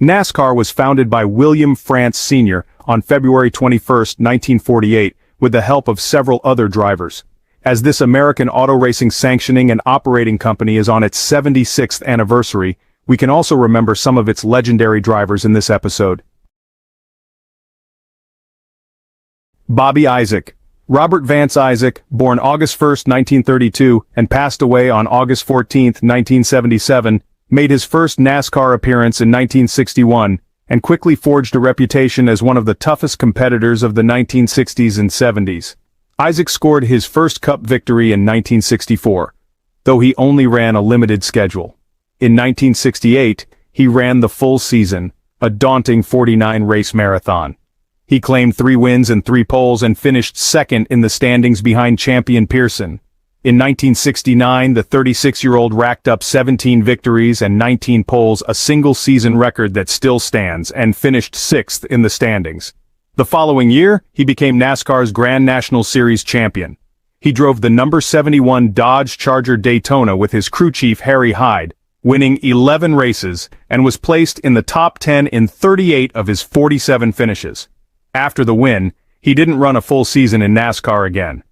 NASCAR was founded by William France Sr. on February 21, 1948, with the help of several other drivers. As this American auto racing sanctioning and operating company is on its 76th anniversary, we can also remember some of its legendary drivers in this episode. Bobby Isaac. Robert Vance Isaac, born August 1, 1932, and passed away on August 14, 1977, made his first NASCAR appearance in 1961, and quickly forged a reputation as one of the toughest competitors of the 1960s and 70s. Isaac scored his first Cup victory in 1964, though he only ran a limited schedule. In 1968, he ran the full season, a daunting 49-race marathon. He claimed 3 wins and 3 poles and finished second in the standings behind champion Pearson. In 1969, the 36-year-old racked up 17 victories and 19 poles, a single-season record that still stands, and finished 6th in the standings. The following year, he became NASCAR's Grand National Series champion. He drove the number 71 Dodge Charger Daytona with his crew chief Harry Hyde, winning 11 races, and was placed in the top 10 in 38 of his 47 finishes. After the win, he didn't run a full season in NASCAR again.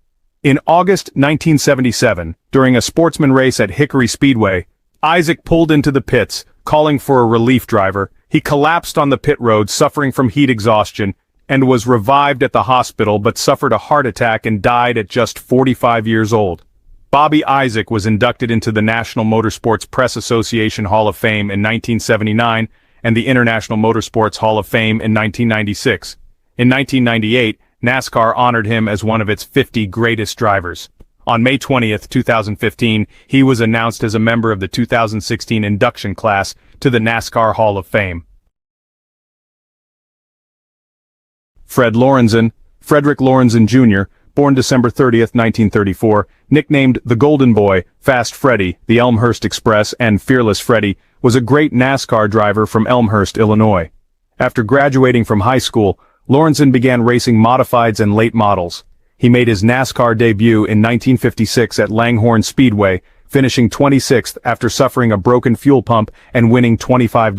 In August 1977, during a sportsman race at Hickory Speedway, Isaac pulled into the pits, calling for a relief driver. He collapsed on the pit road, suffering from heat exhaustion, and was revived at the hospital but suffered a heart attack and died at just 45 years old. Bobby Isaac was inducted into the National Motorsports Press Association Hall of Fame in 1979 and the International Motorsports Hall of Fame in 1996. In 1998, NASCAR honored him as one of its 50 greatest drivers. On May 20, 2015, he was announced as a member of the 2016 induction class to the NASCAR Hall of Fame. Fred Lorenzen. Frederick Lorenzen Jr., born December 30, 1934, nicknamed the Golden Boy, Fast Freddie, the Elmhurst Express, and Fearless Freddie, was a great NASCAR driver from Elmhurst, Illinois. After graduating from high school, Lorenzen began racing modifieds and late models. He made his NASCAR debut in 1956 at Langhorne Speedway, finishing 26th after suffering a broken fuel pump and winning $25.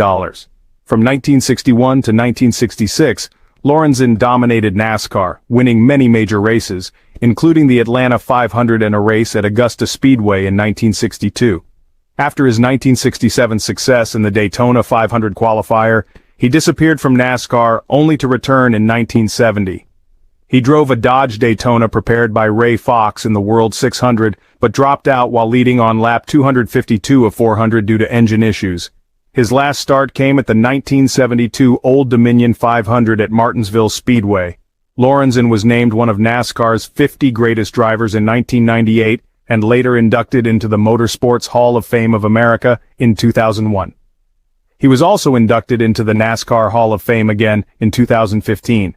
From 1961 to 1966, Lorenzen dominated NASCAR, winning many major races, including the Atlanta 500 and a race at Augusta Speedway in 1962. After his 1967 success in the Daytona 500 qualifier, he disappeared from NASCAR only to return in 1970. He drove a Dodge Daytona prepared by Ray Fox in the World 600, but dropped out while leading on lap 252 of 400 due to engine issues. His last start came at the 1972 Old Dominion 500 at Martinsville Speedway. Lorenzen was named one of NASCAR's 50 greatest drivers in 1998 and later inducted into the Motorsports Hall of Fame of America in 2001. He was also inducted into the NASCAR Hall of Fame again in 2015.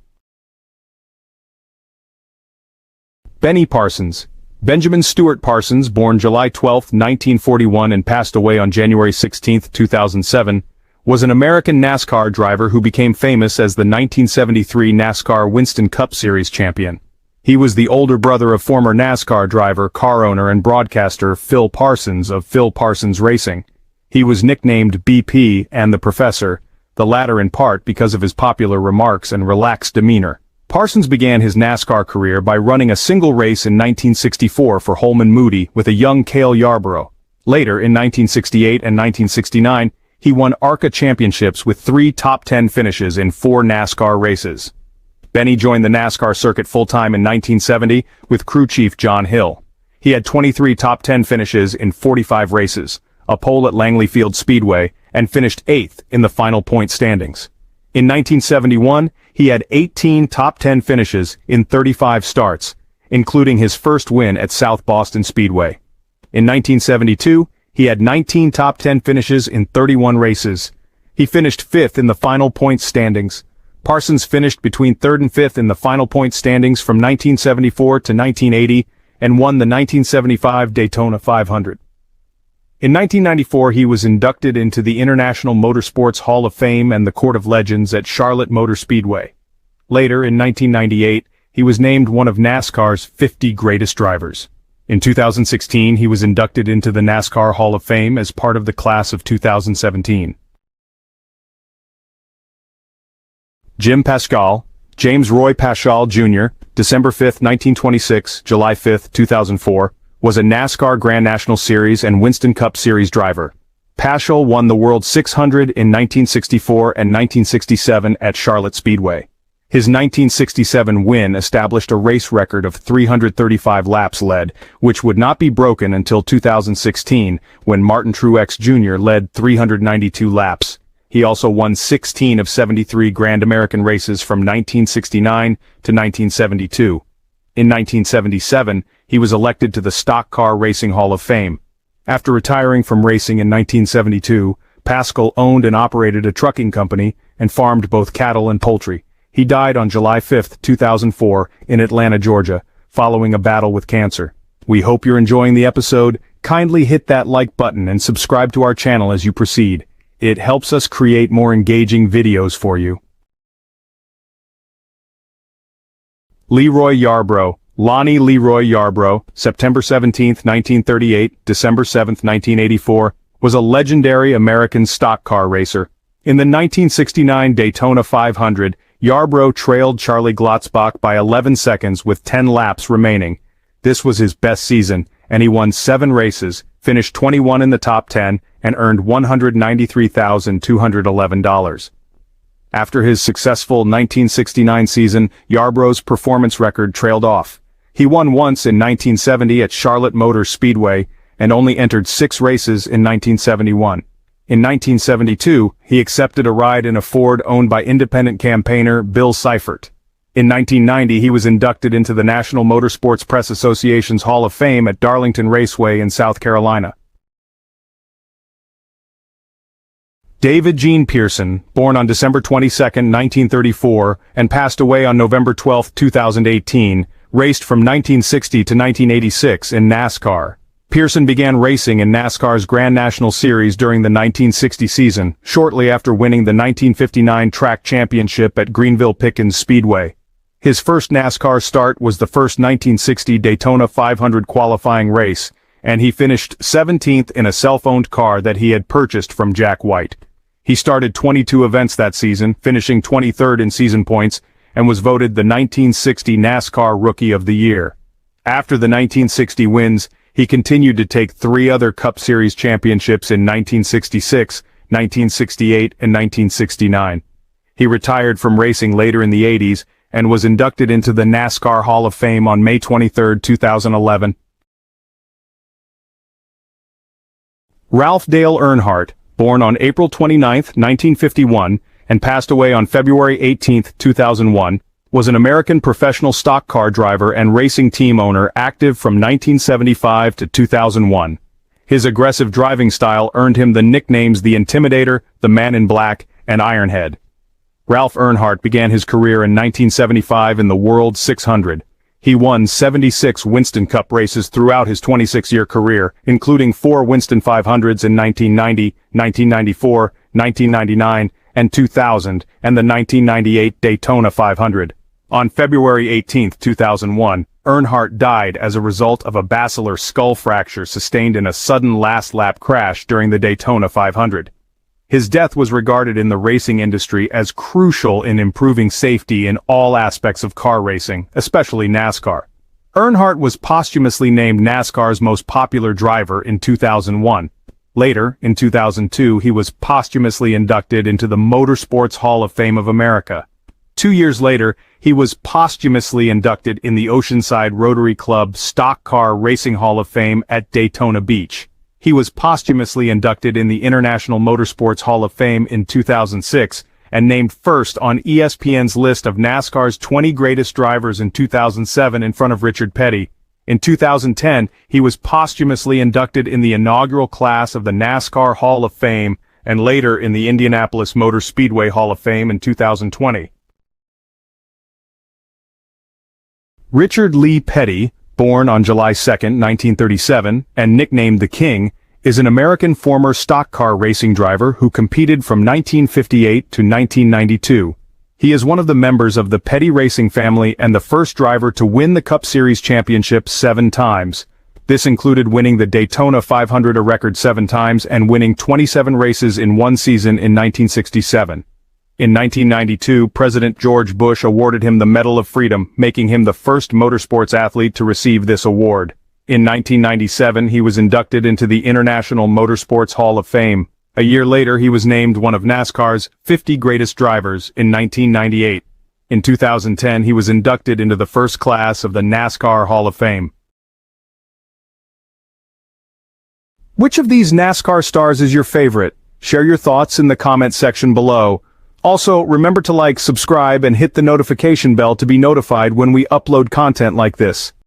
Benny Parsons. Benjamin Stewart Parsons, born July 12, 1941 and passed away on January 16, 2007, was an American NASCAR driver who became famous as the 1973 NASCAR Winston Cup Series champion. He was the older brother of former NASCAR driver, car owner and broadcaster Phil Parsons of Phil Parsons Racing. He was nicknamed BP and the Professor, the latter in part because of his popular remarks and relaxed demeanor. Parsons began his NASCAR career by running a single race in 1964 for Holman Moody with a young Cale Yarborough. Later, in 1968 and 1969, he won ARCA championships with 3 top 10 finishes in 4 NASCAR races. Benny joined the NASCAR circuit full-time in 1970 with crew chief John Hill. He had 23 top 10 finishes in 45 races, a pole at Langley Field Speedway, and finished 8th in the final point standings. In 1971, he had 18 top 10 finishes in 35 starts, including his first win at South Boston Speedway. In 1972, he had 19 top 10 finishes in 31 races. He finished 5th in the final point standings. Parsons finished between 3rd and 5th in the final point standings from 1974 to 1980 and won the 1975 Daytona 500. In 1994, he was inducted into the International Motorsports Hall of Fame and the Court of Legends at Charlotte Motor Speedway. Later, in 1998, he was named one of NASCAR's 50 greatest drivers. In 2016, he was inducted into the NASCAR Hall of Fame as part of the class of 2017. Jim Pascal, James Roy Paschal Jr., December 5, 1926, July 5, 2004, was a NASCAR Grand National Series and Winston Cup Series driver. Paschal won the World 600 in 1964 and 1967 at Charlotte Speedway. His 1967 win established a race record of 335 laps led, which would not be broken until 2016, when Martin Truex Jr. led 392 laps. He also won 16 of 73 Grand American races from 1969 to 1972. In 1977, he was elected to the Stock Car Racing Hall of Fame. After retiring from racing in 1972, Paschal owned and operated a trucking company and farmed both cattle and poultry. He died on July 5, 2004, in Atlanta, Georgia, following a battle with cancer. We hope you're enjoying the episode. Kindly hit that like button and subscribe to our channel as you proceed. It helps us create more engaging videos for you. Leroy Yarbrough, Lonnie Leroy Yarbrough, September 17, 1938, December 7, 1984, was a legendary American stock car racer. In the 1969 Daytona 500, Yarbrough trailed Charlie Glotzbach by 11 seconds with 10 laps remaining. This was his best season, and he won 7 races, finished 21 in the top 10, and earned $193,211. After his successful 1969 season, Yarbrough's performance record trailed off. He won once in 1970 at Charlotte Motor Speedway, and only entered 6 races in 1971. In 1972, he accepted a ride in a Ford owned by independent campaigner Bill Seifert. In 1990, he was inducted into the National Motorsports Press Association's Hall of Fame at Darlington Raceway in South Carolina. David Gene Pearson, born on December 22, 1934, and passed away on November 12, 2018, raced from 1960 to 1986 in NASCAR. Pearson began racing in NASCAR's Grand National Series during the 1960 season, shortly after winning the 1959 track championship at Greenville-Pickens Speedway. His first NASCAR start was the first 1960 Daytona 500 qualifying race, and he finished 17th in a self-owned car that he had purchased from Jack White. He started 22 events that season, finishing 23rd in season points, and was voted the 1960 NASCAR Rookie of the Year. After the 1960 wins, he continued to take 3 other Cup Series championships in 1966, 1968, and 1969. He retired from racing later in the 80s and was inducted into the NASCAR Hall of Fame on May 23, 2011. Ralph Dale Earnhardt, born on April 29, 1951, and passed away on February 18, 2001, was an American professional stock car driver and racing team owner active from 1975 to 2001. His aggressive driving style earned him the nicknames The Intimidator, The Man in Black, and Ironhead. Ralph Earnhardt began his career in 1975 in the World 600. He won 76 Winston Cup races throughout his 26-year career, including 4 Winston 500s in 1990, 1994, 1999, and 2000, and the 1998 Daytona 500. On February 18, 2001, Earnhardt died as a result of a basilar skull fracture sustained in a sudden last-lap crash during the Daytona 500. His death was regarded in the racing industry as crucial in improving safety in all aspects of car racing, especially NASCAR. Earnhardt was posthumously named NASCAR's most popular driver in 2001. Later, in 2002, he was posthumously inducted into the Motorsports Hall of Fame of America. 2 years later, he was posthumously inducted in the Oceanside Rotary Club Stock Car Racing Hall of Fame at Daytona Beach. He was posthumously inducted in the International Motorsports Hall of Fame in 2006, and named first on ESPN's list of NASCAR's 20 greatest drivers in 2007 in front of Richard Petty. In 2010, he was posthumously inducted in the inaugural class of the NASCAR Hall of Fame, and later in the Indianapolis Motor Speedway Hall of Fame in 2020. Richard Lee Petty, born on July 2, 1937, and nicknamed the King, is an American former stock car racing driver who competed from 1958 to 1992. He is one of the members of the Petty racing family and the first driver to win the Cup Series championship 7 times. This included winning the Daytona 500 a record 7 times and winning 27 races in one season in 1967. In 1992, President George Bush awarded him the Medal of Freedom, making him the first motorsports athlete to receive this award. In 1997, he was inducted into the International Motorsports Hall of Fame. A year later, he was named one of NASCAR's 50 greatest drivers in 1998. In 2010, he was inducted into the first class of the NASCAR Hall of Fame. Which of these NASCAR stars is your favorite? Share your thoughts in the comment section below. Also, remember to like, subscribe, and hit the notification bell to be notified when we upload content like this.